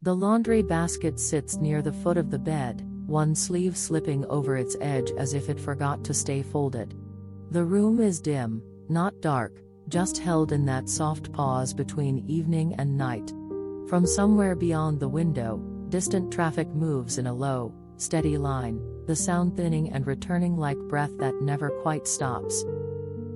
The laundry basket sits near the foot of the bed, one sleeve slipping over its edge as if it forgot to stay folded. The room is dim, not dark, just held in that soft pause between evening and night. From somewhere beyond the window, distant traffic moves in a low, steady line, the sound thinning and returning like breath that never quite stops.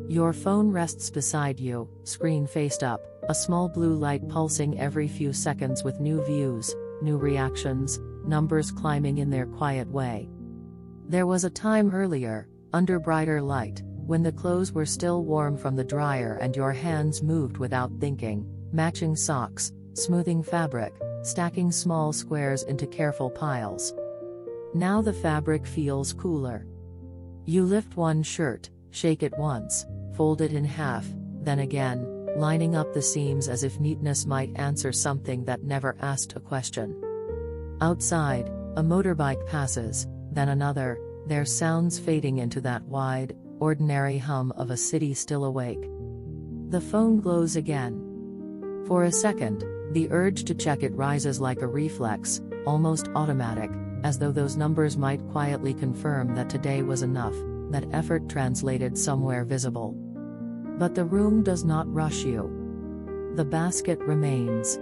Your phone rests beside you, screen faced up, a small blue light pulsing every few seconds with new views, new reactions, numbers climbing in their quiet way. There was a time earlier, under brighter light, when the clothes were still warm from the dryer and your hands moved without thinking, matching socks, smoothing fabric, stacking small squares into careful piles. Now the fabric feels cooler. You lift one shirt, shake it once, fold it in half, then again, lining up the seams as if neatness might answer something that never asked a question. Outside, a motorbike passes, then another, their sounds fading into that wide, ordinary hum of a city still awake. The phone glows again. For a second, the urge to check it rises like a reflex, almost automatic, as though those numbers might quietly confirm that today was enough, that effort translated somewhere visible. But the room does not rush you. The basket remains.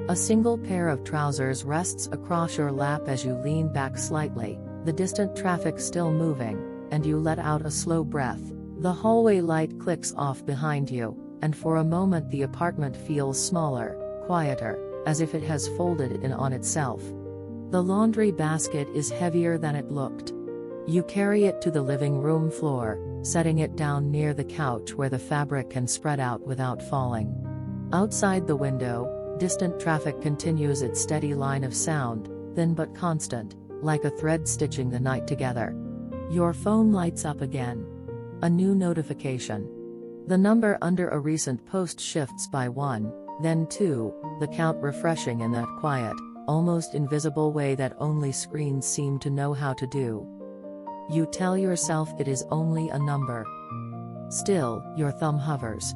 A single pair of trousers rests across your lap as you lean back slightly, the distant traffic still moving, and you let out a slow breath. The hallway light clicks off behind you, and for a moment the apartment feels smaller, quieter, as if it has folded in on itself. The laundry basket is heavier than it looked. You carry it to the living room floor, setting it down near the couch where the fabric can spread out without falling. Outside the window, distant traffic continues its steady line of sound, thin but constant, like a thread stitching the night together. Your phone lights up again. A new notification. The number under a recent post shifts by 1, then 2, the count refreshing in that quiet, almost invisible way that only screens seem to know how to do. You tell yourself it is only a number. Still, your thumb hovers.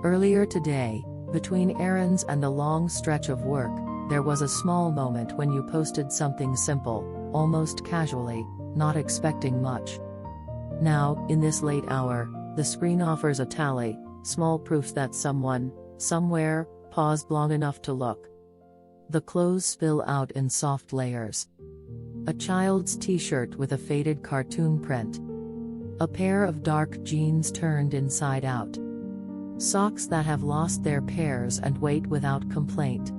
Earlier today, between errands and the long stretch of work, there was a small moment when you posted something simple, almost casually, not expecting much. Now, in this late hour, the screen offers a tally, small proof that someone, somewhere, paused long enough to look. The clothes spill out in soft layers. A child's t-shirt with a faded cartoon print. A pair of dark jeans turned inside out. Socks that have lost their pairs and wait without complaint.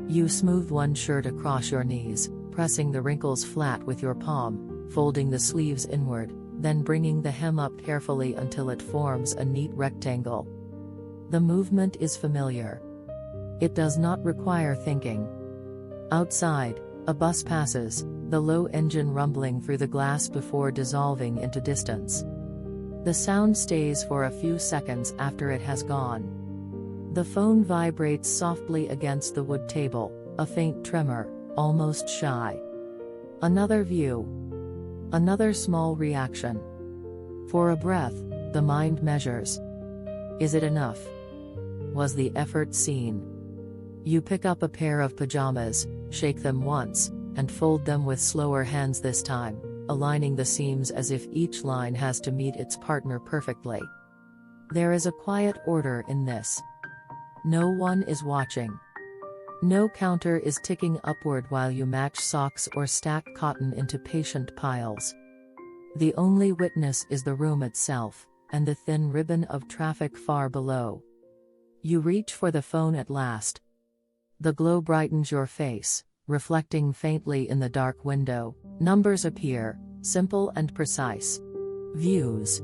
You smooth one shirt across your knees, pressing the wrinkles flat with your palm, folding the sleeves inward, then bringing the hem up carefully until it forms a neat rectangle. The movement is familiar. It does not require thinking. Outside, a bus passes, the low engine rumbling through the glass before dissolving into distance. The sound stays for a few seconds after it has gone. The phone vibrates softly against the wood table, a faint tremor, almost shy. Another view. Another small reaction. For a breath, the mind measures. Is it enough? Was the effort seen? You pick up a pair of pajamas, shake them once, and fold them with slower hands this time, aligning the seams as if each line has to meet its partner perfectly. There is a quiet order in this. No one is watching. No counter is ticking upward while you match socks or stack cotton into patient piles. The only witness is the room itself, and the thin ribbon of traffic far below. You reach for the phone at last. The glow brightens your face, reflecting faintly in the dark window. Numbers appear, simple and precise. Views.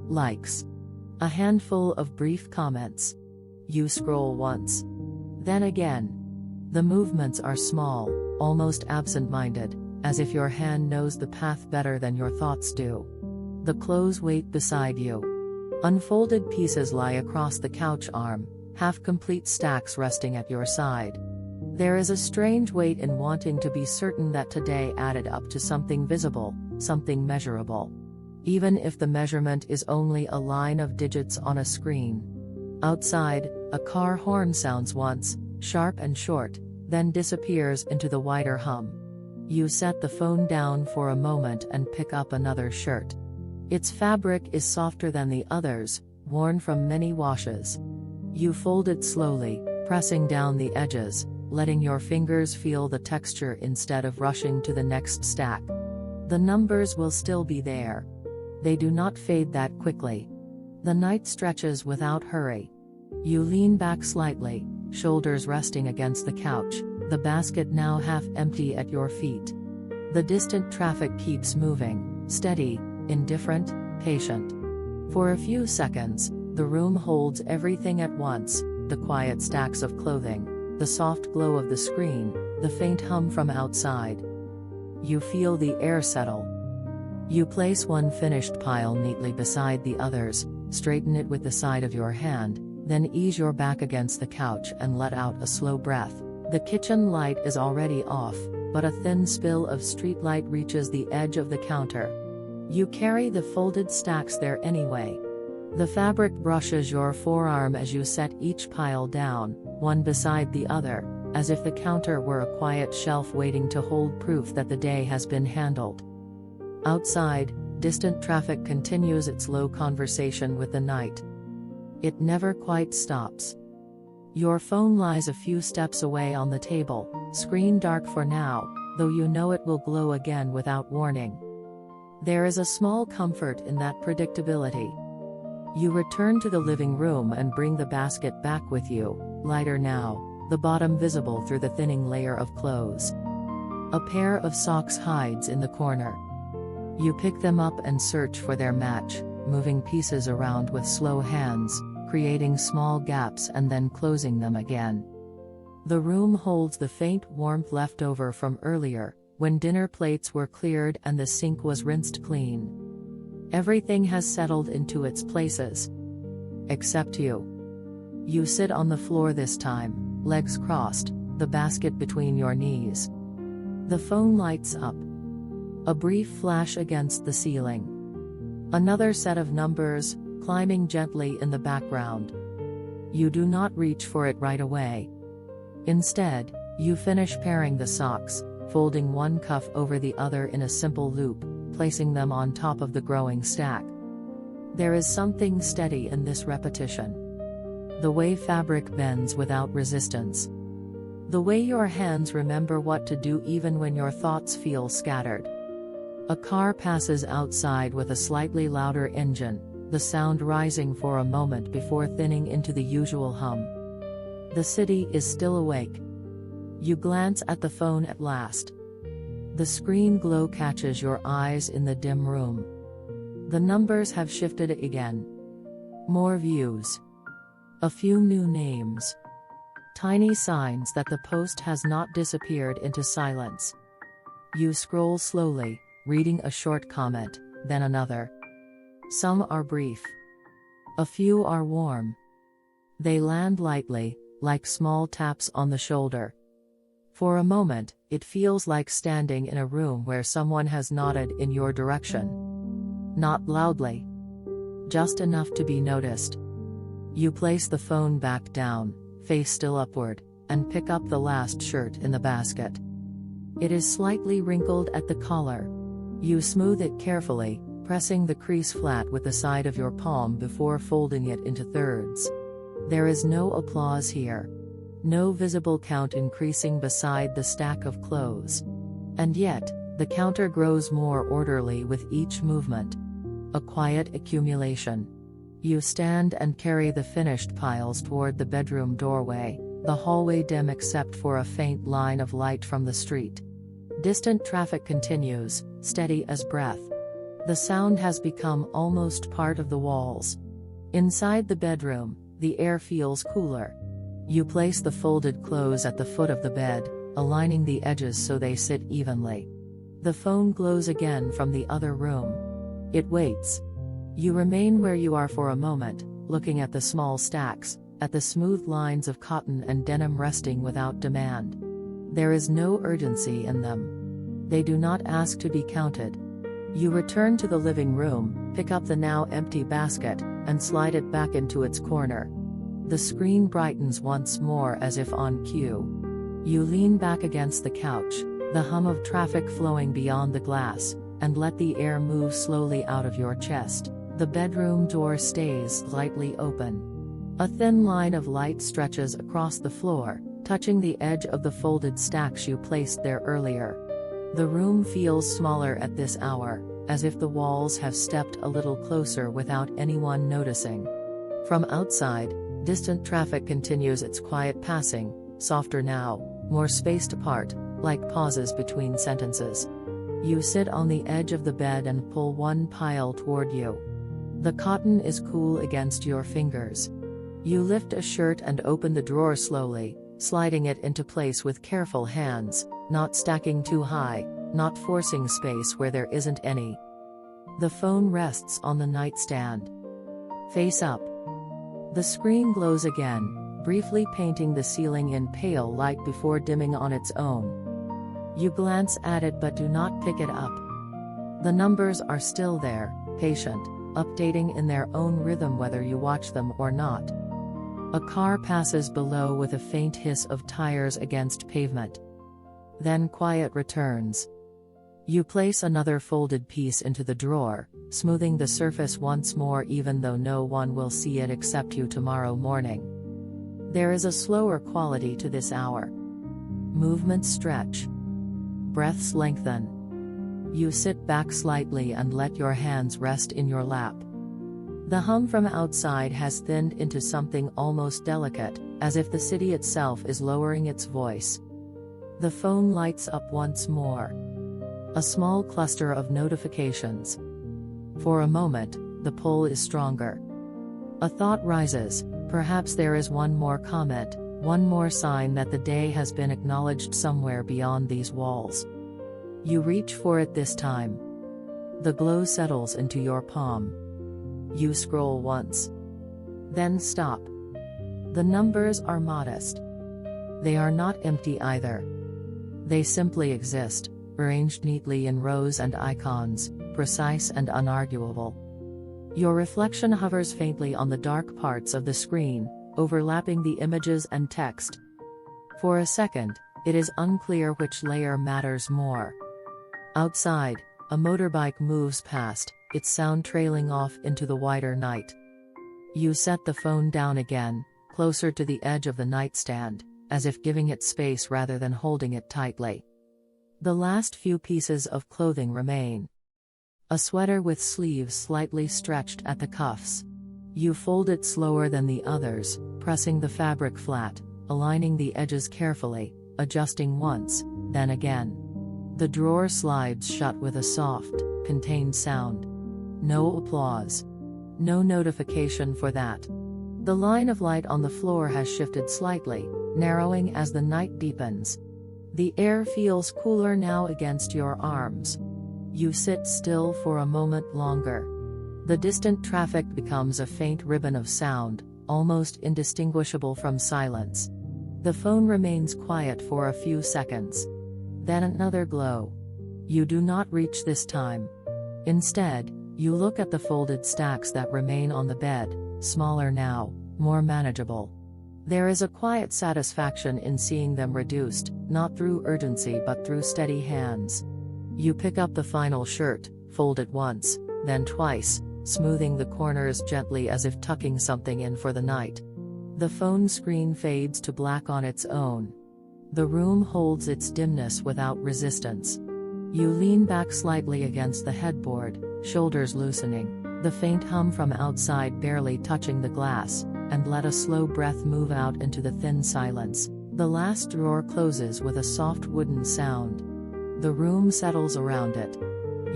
Likes. A handful of brief comments. You scroll once. Then again. The movements are small, almost absent-minded, as if your hand knows the path better than your thoughts do. The clothes wait beside you. Unfolded pieces lie across the couch arm, half-complete stacks resting at your side. There is a strange weight in wanting to be certain that today added up to something visible, something measurable. Even if the measurement is only a line of digits on a screen. Outside, a car horn sounds once, sharp and short, then disappears into the wider hum. You set the phone down for a moment and pick up another shirt. Its fabric is softer than the others, worn from many washes. You fold it slowly, pressing down the edges, letting your fingers feel the texture instead of rushing to the next stack. The numbers will still be there. They do not fade that quickly. The night stretches without hurry. You lean back slightly, shoulders resting against the couch, the basket now half empty at your feet. The distant traffic keeps moving, steady, indifferent, patient. For a few seconds, the room holds everything at once: the quiet stacks of clothing, the soft glow of the screen, the faint hum from outside. You feel the air settle. You place one finished pile neatly beside the others, straighten it with the side of your hand, then ease your back against the couch and let out a slow breath. The kitchen light is already off, but a thin spill of street light reaches the edge of the counter. You carry the folded stacks there anyway. The fabric brushes your forearm as you set each pile down, one beside the other, as if the counter were a quiet shelf waiting to hold proof that the day has been handled. Outside, distant traffic continues its low conversation with the night. It never quite stops. Your phone lies a few steps away on the table, screen dark for now, though you know it will glow again without warning. There is a small comfort in that predictability. You return to the living room and bring the basket back with you, lighter now, the bottom visible through the thinning layer of clothes. A pair of socks hides in the corner. You pick them up and search for their match, moving pieces around with slow hands, creating small gaps and then closing them again. The room holds the faint warmth left over from earlier, when dinner plates were cleared and the sink was rinsed clean. Everything has settled into its places. Except you. You sit on the floor this time, legs crossed, the basket between your knees. The phone lights up. A brief flash against the ceiling. Another set of numbers, climbing gently in the background. You do not reach for it right away. Instead, you finish pairing the socks, folding one cuff over the other in a simple loop, placing them on top of the growing stack. There is something steady in this repetition. The way fabric bends without resistance. The way your hands remember what to do even when your thoughts feel scattered. A car passes outside with a slightly louder engine, the sound rising for a moment before thinning into the usual hum. The city is still awake. You glance at the phone at last. The screen glow catches your eyes in the dim room. The numbers have shifted again. More views. A few new names. Tiny signs that the post has not disappeared into silence. You scroll slowly, reading a short comment, then another. Some are brief. A few are warm. They land lightly, like small taps on the shoulder. For a moment, it feels like standing in a room where someone has nodded in your direction. Not loudly. Just enough to be noticed. You place the phone back down, face still upward, and pick up the last shirt in the basket. It is slightly wrinkled at the collar. You smooth it carefully, pressing the crease flat with the side of your palm before folding it into thirds. There is no applause here. No visible count increasing beside the stack of clothes. And yet, the counter grows more orderly with each movement. A quiet accumulation. You stand and carry the finished piles toward the bedroom doorway, the hallway dim except for a faint line of light from the street. Distant traffic continues, steady as breath. The sound has become almost part of the walls. Inside the bedroom, the air feels cooler. You place the folded clothes at the foot of the bed, aligning the edges so they sit evenly. The phone glows again from the other room. It waits. You remain where you are for a moment, looking at the small stacks, at the smooth lines of cotton and denim resting without demand. There is no urgency in them. They do not ask to be counted. You return to the living room, pick up the now empty basket, and slide it back into its corner. The screen brightens once more as if on cue. You lean back against the couch, the hum of traffic flowing beyond the glass, and let the air move slowly out of your chest. The bedroom door stays slightly open. A thin line of light stretches across the floor, touching the edge of the folded stacks you placed there earlier. The room feels smaller at this hour, as if the walls have stepped a little closer without anyone noticing. From outside, distant traffic continues its quiet passing, softer now, more spaced apart, like pauses between sentences. You sit on the edge of the bed and pull one pile toward you. The cotton is cool against your fingers. You lift a shirt and open the drawer slowly, sliding it into place with careful hands, not stacking too high, not forcing space where there isn't any. The phone rests on the nightstand. Face up. The screen glows again, briefly painting the ceiling in pale light before dimming on its own. You glance at it but do not pick it up. The numbers are still there, patient, updating in their own rhythm whether you watch them or not. A car passes below with a faint hiss of tires against pavement. Then quiet returns. You place another folded piece into the drawer, smoothing the surface once more even though no one will see it except you tomorrow morning. There is a slower quality to this hour. Movements stretch. Breaths lengthen. You sit back slightly and let your hands rest in your lap. The hum from outside has thinned into something almost delicate, as if the city itself is lowering its voice. The phone lights up once more. A small cluster of notifications. For a moment, the pull is stronger. A thought rises, perhaps there is one more comment, one more sign that the day has been acknowledged somewhere beyond these walls. You reach for it this time. The glow settles into your palm. You scroll once. Then stop. The numbers are modest. They are not empty either. They simply exist, arranged neatly in rows and icons, precise and unarguable. Your reflection hovers faintly on the dark parts of the screen, overlapping the images and text. For a second, it is unclear which layer matters more. Outside, a motorbike moves past, its sound trailing off into the wider night. You set the phone down again, closer to the edge of the nightstand, as if giving it space rather than holding it tightly. The last few pieces of clothing remain. A sweater with sleeves slightly stretched at the cuffs. You fold it slower than the others, pressing the fabric flat, aligning the edges carefully, adjusting once, then again. The drawer slides shut with a soft, contained sound. No applause. No notification for that. The line of light on the floor has shifted slightly, narrowing as the night deepens. The air feels cooler now against your arms. You sit still for a moment longer. The distant traffic becomes a faint ribbon of sound, almost indistinguishable from silence. The phone remains quiet for a few seconds. Then another glow. You do not reach this time. Instead, you look at the folded stacks that remain on the bed, smaller now, more manageable. There is a quiet satisfaction in seeing them reduced, not through urgency but through steady hands. You pick up the final shirt, fold it once, then twice, smoothing the corners gently as if tucking something in for the night. The phone screen fades to black on its own. The room holds its dimness without resistance. You lean back slightly against the headboard, shoulders loosening, the faint hum from outside barely touching the glass, and let a slow breath move out into the thin silence. The last drawer closes with a soft wooden sound. The room settles around it.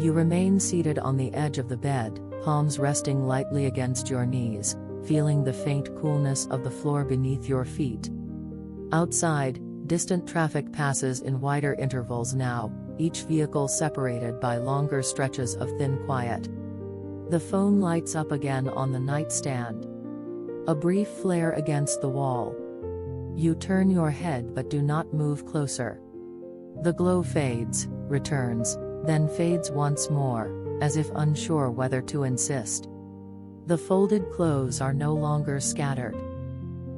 You remain seated on the edge of the bed, palms resting lightly against your knees, feeling the faint coolness of the floor beneath your feet. Outside, distant traffic passes in wider intervals now, each vehicle separated by longer stretches of thin quiet. The phone lights up again on the nightstand. A brief flare against the wall. You turn your head but do not move closer. The glow fades, returns, then fades once more, as if unsure whether to insist. The folded clothes are no longer scattered.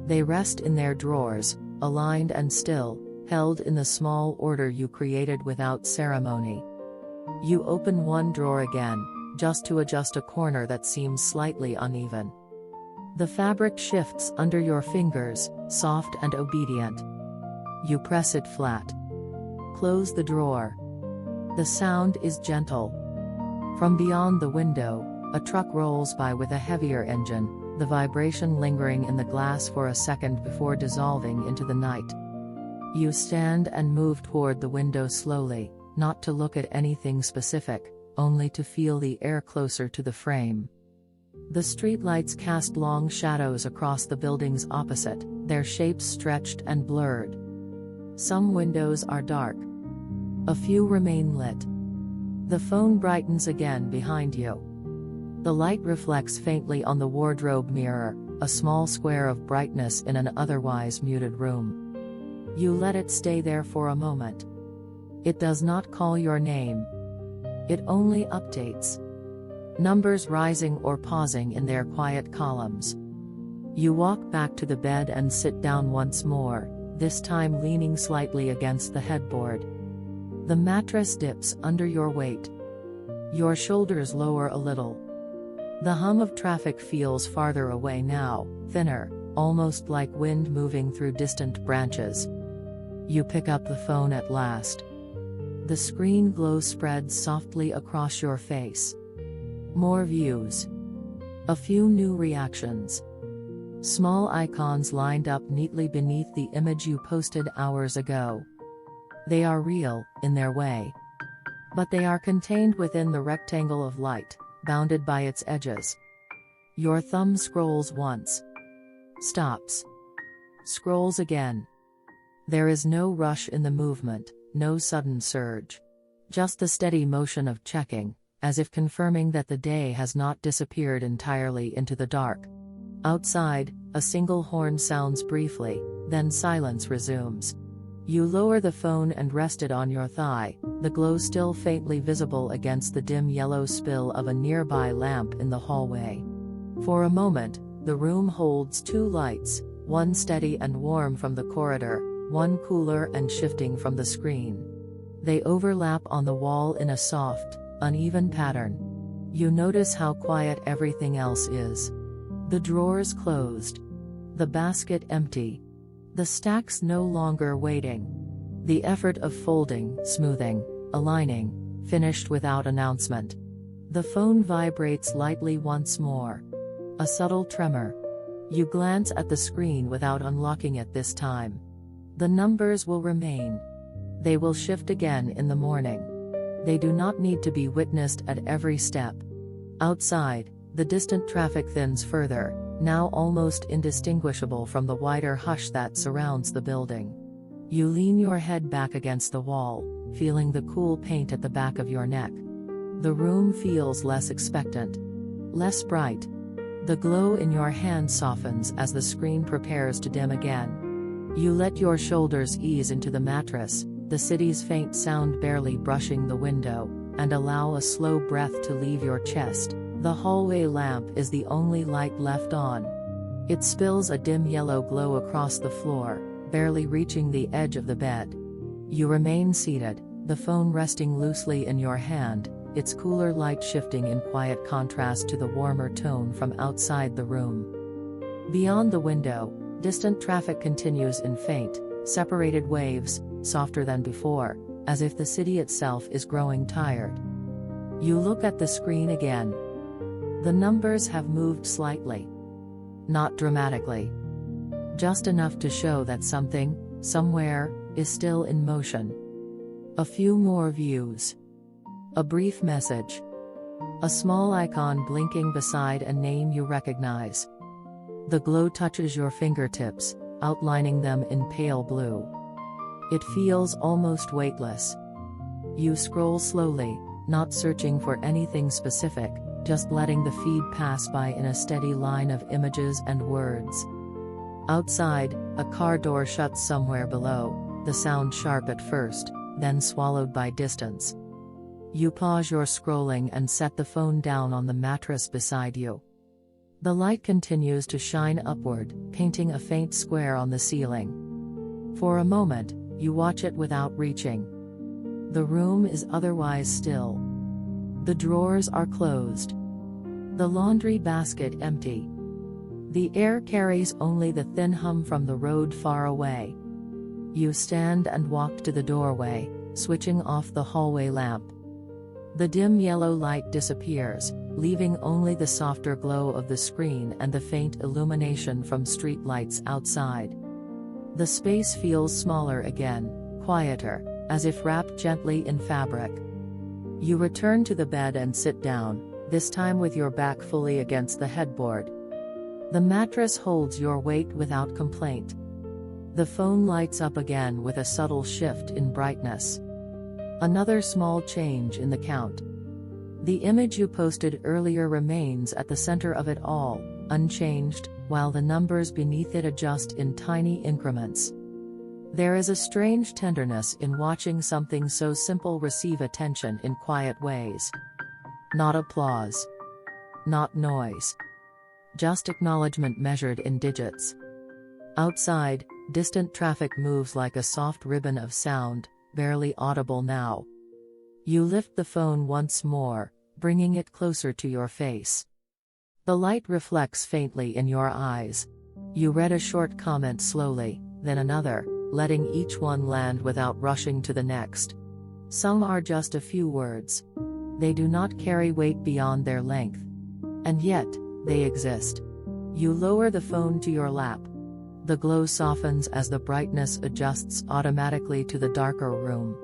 They rest in their drawers, aligned and still, held in the small order you created without ceremony. You open one drawer again, just to adjust a corner that seems slightly uneven. The fabric shifts under your fingers, soft and obedient. You press it flat. Close the drawer. The sound is gentle. From beyond the window, a truck rolls by with a heavier engine, the vibration lingering in the glass for a second before dissolving into the night. You stand and move toward the window slowly, not to look at anything specific, only to feel the air closer to the frame. The streetlights cast long shadows across the buildings opposite, their shapes stretched and blurred. Some windows are dark. A few remain lit. The phone brightens again behind you. The light reflects faintly on the wardrobe mirror, a small square of brightness in an otherwise muted room. You let it stay there for a moment. It does not call your name. It only updates. Numbers rising or pausing in their quiet columns. You walk back to the bed and sit down once more, this time leaning slightly against the headboard. The mattress dips under your weight. Your shoulders lower a little. The hum of traffic feels farther away now, thinner, almost like wind moving through distant branches. You pick up the phone at last. The screen glow spreads softly across your face. More views. A few new reactions. Small icons lined up neatly beneath the image you posted hours ago. They are real, in their way. But they are contained within the rectangle of light, bounded by its edges. Your thumb scrolls once. Stops. Scrolls again. There is no rush in the movement, no sudden surge. Just the steady motion of checking, as if confirming that the day has not disappeared entirely into the dark. Outside, a single horn sounds briefly, then silence resumes. You lower the phone and rest it on your thigh, the glow still faintly visible against the dim yellow spill of a nearby lamp in the hallway. For a moment, the room holds two lights, one steady and warm from the corridor, one cooler and shifting from the screen. They overlap on the wall in a soft, uneven pattern. You notice how quiet everything else is. The drawers closed. The basket empty. The stacks no longer waiting. The effort of folding, smoothing, aligning, finished without announcement. The phone vibrates lightly once more. A subtle tremor. You glance at the screen without unlocking it this time. The numbers will remain. They will shift again in the morning. They do not need to be witnessed at every step. Outside, the distant traffic thins further, now almost indistinguishable from the wider hush that surrounds the building. You lean your head back against the wall, feeling the cool paint at the back of your neck. The room feels less expectant. Less bright. The glow in your hand softens as the screen prepares to dim again. You let your shoulders ease into the mattress, the city's faint sound barely brushing the window, and allow a slow breath to leave your chest. The hallway lamp is the only light left on. It spills a dim yellow glow across the floor, barely reaching the edge of the bed. You remain seated, the phone resting loosely in your hand, its cooler light shifting in quiet contrast to the warmer tone from outside the room. Beyond the window, distant traffic continues in faint, separated waves, softer than before, as if the city itself is growing tired. You look at the screen again. The numbers have moved slightly. Not dramatically. Just enough to show that something, somewhere, is still in motion. A few more views. A brief message. A small icon blinking beside a name you recognize. The glow touches your fingertips, outlining them in pale blue. It feels almost weightless. You scroll slowly, not searching for anything specific, just letting the feed pass by in a steady line of images and words. Outside, a car door shuts somewhere below, the sound sharp at first, then swallowed by distance. You pause your scrolling and set the phone down on the mattress beside you. The light continues to shine upward, painting a faint square on the ceiling. For a moment, you watch it without reaching. The room is otherwise still. The drawers are closed. The laundry basket empty. The air carries only the thin hum from the road far away. You stand and walk to the doorway, switching off the hallway lamp. The dim yellow light disappears, leaving only the softer glow of the screen and the faint illumination from street lights outside. The space feels smaller again, quieter, as if wrapped gently in fabric. You return to the bed and sit down, this time with your back fully against the headboard. The mattress holds your weight without complaint. The phone lights up again with a subtle shift in brightness. Another small change in the count. The image you posted earlier remains at the center of it all, unchanged, while the numbers beneath it adjust in tiny increments. There is a strange tenderness in watching something so simple receive attention in quiet ways. Not applause. Not noise. Just acknowledgement measured in digits. Outside, distant traffic moves like a soft ribbon of sound, barely audible now. You lift the phone once more, bringing it closer to your face. The light reflects faintly in your eyes. You read a short comment slowly, then another, letting each one land without rushing to the next. Some are just a few words. They do not carry weight beyond their length. And yet, they exist. You lower the phone to your lap. The glow softens as the brightness adjusts automatically to the darker room.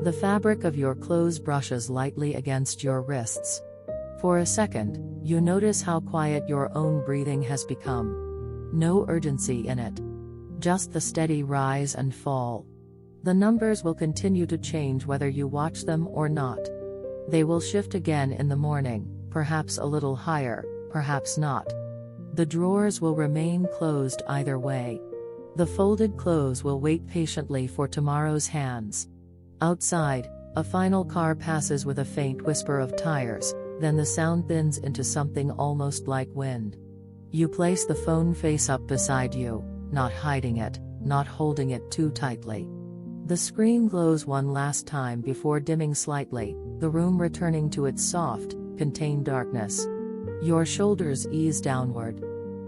The fabric of your clothes brushes lightly against your wrists. For a second, you notice how quiet your own breathing has become. No urgency in it. Just the steady rise and fall. The numbers will continue to change whether you watch them or not. They will shift again in the morning, perhaps a little higher, perhaps not. The drawers will remain closed either way. The folded clothes will wait patiently for tomorrow's hands. Outside, a final car passes with a faint whisper of tires, then the sound thins into something almost like wind. You place the phone face up beside you, not hiding it, not holding it too tightly. The screen glows one last time before dimming slightly, the room returning to its soft, contained darkness. Your shoulders ease downward.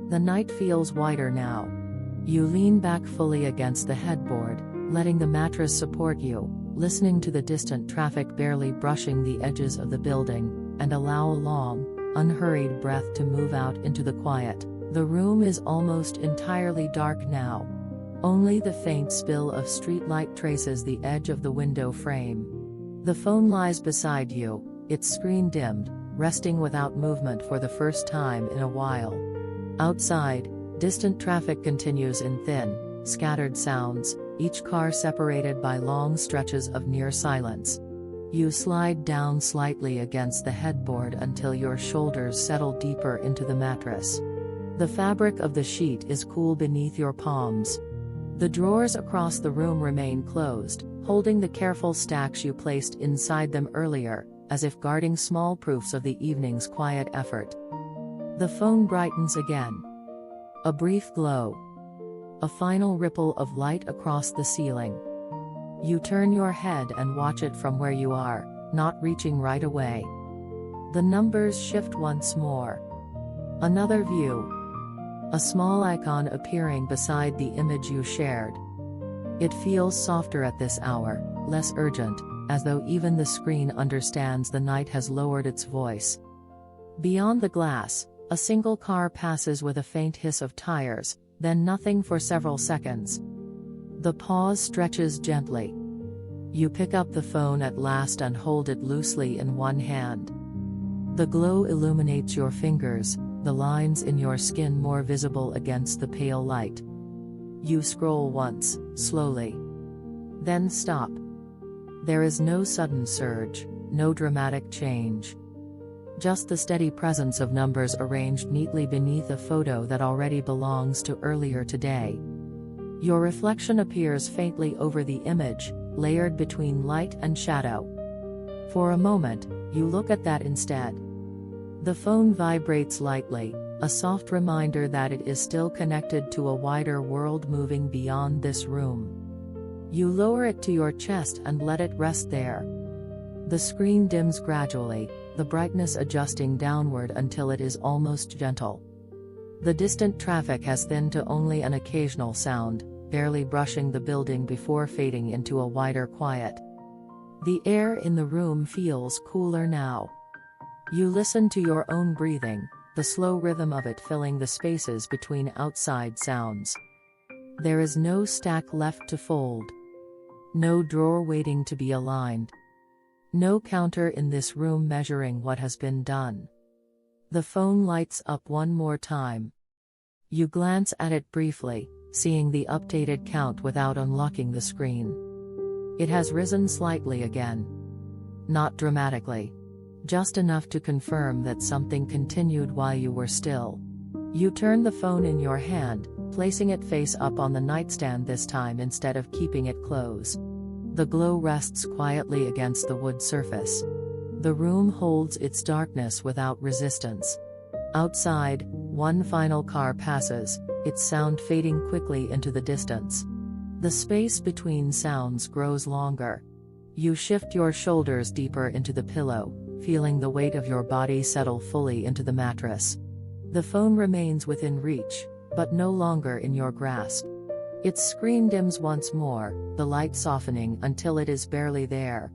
The night feels wider now. You lean back fully against the headboard, letting the mattress support you, listening to the distant traffic barely brushing the edges of the building, and allow a long, unhurried breath to move out into the quiet. The room is almost entirely dark now. Only the faint spill of streetlight traces the edge of the window frame. The phone lies beside you, its screen dimmed, resting without movement for the first time in a while. Outside, distant traffic continues in thin, scattered sounds, each car separated by long stretches of near silence. You slide down slightly against the headboard until your shoulders settle deeper into the mattress. The fabric of the sheet is cool beneath your palms. The drawers across the room remain closed, holding the careful stacks you placed inside them earlier, as if guarding small proofs of the evening's quiet effort. The phone brightens again. A brief glow. A final ripple of light across the ceiling. You turn your head and watch it from where you are, not reaching right away. The numbers shift once more. Another view. A small icon appearing beside the image you shared. It feels softer at this hour, less urgent, as though even the screen understands the night has lowered its voice. Beyond the glass, a single car passes with a faint hiss of tires, then nothing for several seconds. The pause stretches gently. You pick up the phone at last and hold it loosely in one hand. The glow illuminates your fingers, the lines in your skin more visible against the pale light. You scroll once, slowly. Then stop. There is no sudden surge, no dramatic change. Just the steady presence of numbers arranged neatly beneath a photo that already belongs to earlier today. Your reflection appears faintly over the image, layered between light and shadow. For a moment, you look at that instead. The phone vibrates lightly, a soft reminder that it is still connected to a wider world moving beyond this room. You lower it to your chest and let it rest there. The screen dims gradually, the brightness adjusting downward until it is almost gentle. The distant traffic has thinned to only an occasional sound, barely brushing the building before fading into a wider quiet. The air in the room feels cooler now. You listen to your own breathing, the slow rhythm of it filling the spaces between outside sounds. There is no stack left to fold. No drawer waiting to be aligned. No counter in this room measuring what has been done. The phone lights up one more time. You glance at it briefly, seeing the updated count without unlocking the screen. It has risen slightly again. Not dramatically. Just enough to confirm that something continued while you were still. You turn the phone in your hand, placing it face up on the nightstand this time instead of keeping it close. The glow rests quietly against the wood surface. The room holds its darkness without resistance. Outside, one final car passes, its sound fading quickly into the distance. The space between sounds grows longer. You shift your shoulders deeper into the pillow, feeling the weight of your body settle fully into the mattress. The phone remains within reach, but no longer in your grasp. Its screen dims once more, the light softening until it is barely there.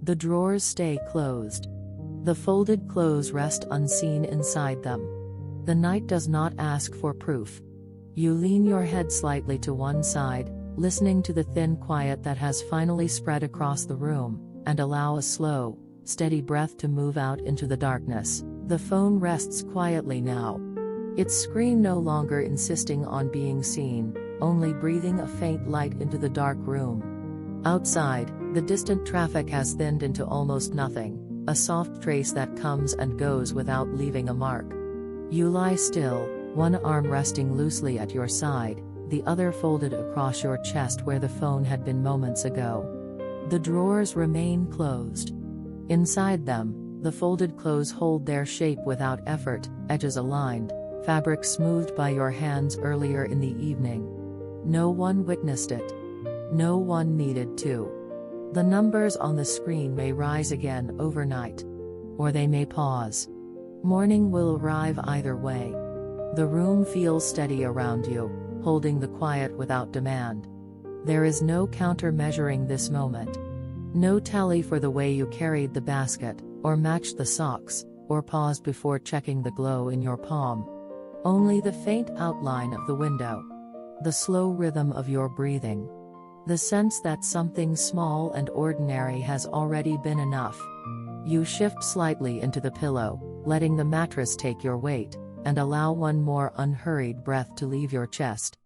The drawers stay closed. The folded clothes rest unseen inside them. The night does not ask for proof. You lean your head slightly to one side, listening to the thin quiet that has finally spread across the room, and allow a slow, steady breath to move out into the darkness. The phone rests quietly now. Its screen no longer insisting on being seen, only breathing a faint light into the dark room. Outside, the distant traffic has thinned into almost nothing, a soft trace that comes and goes without leaving a mark. You lie still, one arm resting loosely at your side, the other folded across your chest where the phone had been moments ago. The drawers remain closed. Inside them, the folded clothes hold their shape without effort, edges aligned, fabric smoothed by your hands earlier in the evening. No one witnessed it. No one needed to. The numbers on the screen may rise again overnight. Or they may pause. Morning will arrive either way. The room feels steady around you, holding the quiet without demand. There is no counter measuring this moment. No tally for the way you carried the basket, or matched the socks, or paused before checking the glow in your palm. Only the faint outline of the window. The slow rhythm of your breathing. The sense that something small and ordinary has already been enough. You shift slightly into the pillow, letting the mattress take your weight, and allow one more unhurried breath to leave your chest.